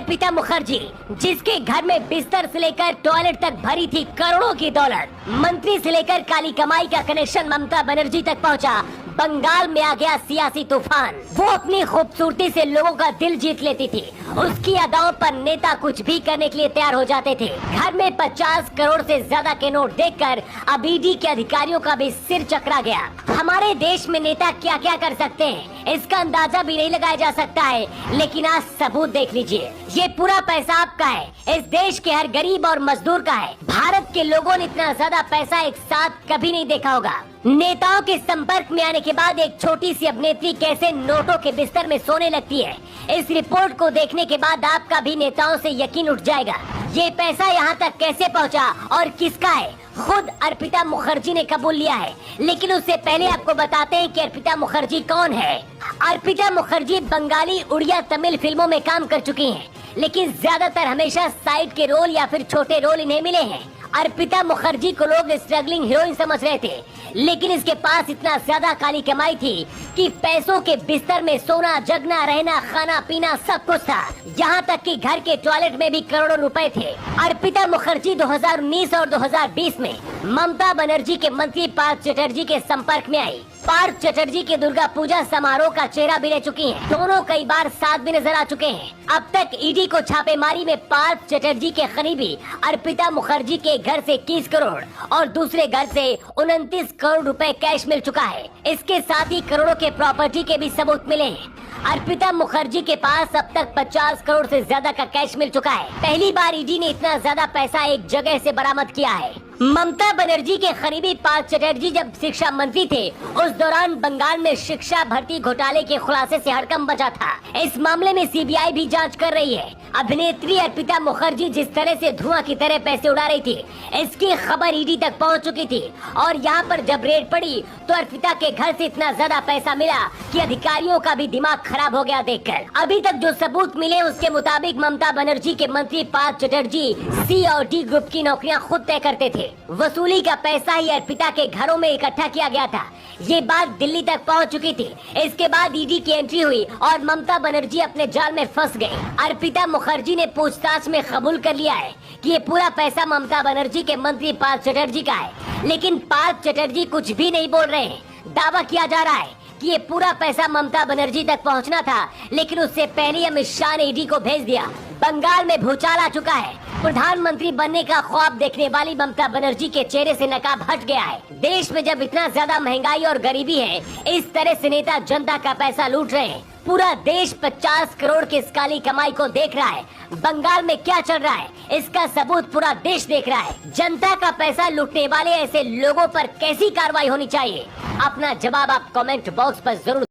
अर्पिता मुखर्जी, जिसके घर में बिस्तर से लेकर टॉयलेट तक भरी थी करोड़ों की दौलत, मंत्री से लेकर काली कमाई का कनेक्शन ममता बनर्जी तक पहुंचा। बंगाल में आ गया सियासी तूफान। वो अपनी खूबसूरती से लोगों का दिल जीत लेती थी। उसकी अदाओं पर नेता कुछ भी करने के लिए तैयार हो जाते थे। घर में 50 करोड़ से ज्यादा के नोट देखकर अब ईडी के अधिकारियों का भी सिर चकरा गया। हमारे देश में नेता क्या क्या कर सकते हैं, इसका अंदाजा भी नहीं लगाया जा सकता है, लेकिन आज सबूत देख लीजिए। ये पूरा पैसा आपका है, इस देश के हर गरीब और मजदूर का है। भारत के लोगों ने इतना ज्यादा पैसा एक साथ कभी नहीं देखा होगा। नेताओं के संपर्क में आने के बाद एक छोटी सी अभिनेत्री कैसे नोटों के बिस्तर में सोने लगती है, इस रिपोर्ट को देखने के बाद आपका भी नेताओं से यकीन उठ जाएगा। ये पैसा यहाँ तक कैसे पहुँचा और किसका है, खुद अर्पिता मुखर्जी ने कबूल लिया है। लेकिन उससे पहले आपको बताते हैं कि अर्पिता मुखर्जी कौन है। अर्पिता मुखर्जी बंगाली, उड़िया, तमिल फिल्मों में काम कर चुकी हैं, लेकिन ज्यादातर हमेशा साइड के रोल या फिर छोटे रोल इन्हें मिले हैं। अर्पिता मुखर्जी को लोग स्ट्रगलिंग हीरोइन समझ रहे थे, लेकिन इसके पास इतना ज्यादा काली कमाई थी कि पैसों के बिस्तर में सोना, जगना, रहना, खाना पीना सब कुछ था। यहाँ तक कि घर के टॉयलेट में भी करोड़ों रुपए थे। अर्पिता मुखर्जी 2019 और 2020 में ममता बनर्जी के मंत्री पार्थ चटर्जी के संपर्क में आई। पार्थ चटर्जी के दुर्गा पूजा समारोह का चेहरा भी रह चुकी हैं। दोनों कई बार साथ भी नजर आ चुके हैं। अब तक ईडी को छापेमारी में पार्थ चटर्जी के करीबी अर्पिता मुखर्जी के घर से 21 करोड़ और दूसरे घर से 29 करोड़ रुपए कैश मिल चुका है। इसके साथ ही करोड़ों के प्रॉपर्टी के भी सबूत मिले हैं। अर्पिता मुखर्जी के पास अब तक 50 करोड़ से ज्यादा का कैश मिल चुका है। पहली बार ईडी ने इतना ज्यादा पैसा एक जगह से बरामद किया है। ममता बनर्जी के करीबी पार्थ चटर्जी जब शिक्षा मंत्री थे, उस दौरान बंगाल में शिक्षा भर्ती घोटाले के खुलासे से हड़कंप बचा था। इस मामले में सीबीआई भी जांच कर रही है। अभिनेत्री अर्पिता मुखर्जी जिस तरह से धुआं की तरह पैसे उड़ा रही थी, इसकी खबर ईडी तक पहुंच चुकी थी। और यहाँ पर जब रेड पड़ी तो अर्पिता के घर से इतना ज्यादा पैसा मिला कि अधिकारियों का भी दिमाग खराब हो गया देखकर। अभी तक जो सबूत मिले उसके मुताबिक ममता बनर्जी के मंत्री पार्थ चटर्जी सी और डी ग्रुप की नौकरियां खुद तय करते थे। वसूली का पैसा ही अर्पिता के घरों में इकट्ठा किया गया था। ये बात दिल्ली तक पहुंच चुकी थी। इसके बाद ईडी की एंट्री हुई और ममता बनर्जी अपने जाल में फंस गई। अर्पिता मुखर्जी ने पूछताछ में कबूल कर लिया है कि ये पूरा पैसा ममता बनर्जी के मंत्री पार्थ चटर्जी का है, लेकिन पार्थ चटर्जी कुछ भी नहीं बोल रहे हैं। दावा किया जा रहा है कि ये पूरा पैसा ममता बनर्जी तक पहुंचना था, लेकिन उससे पहले अमित शाह ने ईडी को भेज दिया। बंगाल में भूचाल आ चुका है। प्रधानमंत्री बनने का ख्वाब देखने वाली ममता बनर्जी के चेहरे से नकाब हट गया है। देश में जब इतना ज्यादा महंगाई और गरीबी है, इस तरह से नेता जनता का पैसा लूट रहे हैं। पूरा देश 50 करोड़ की इस काली कमाई को देख रहा है। बंगाल में क्या चल रहा है, इसका सबूत पूरा देश देख रहा है। जनता का पैसा लूटने वाले ऐसे लोगों पर कैसी कार्रवाई होनी चाहिए, अपना जवाब आप कमेंट बॉक्स पर जरूर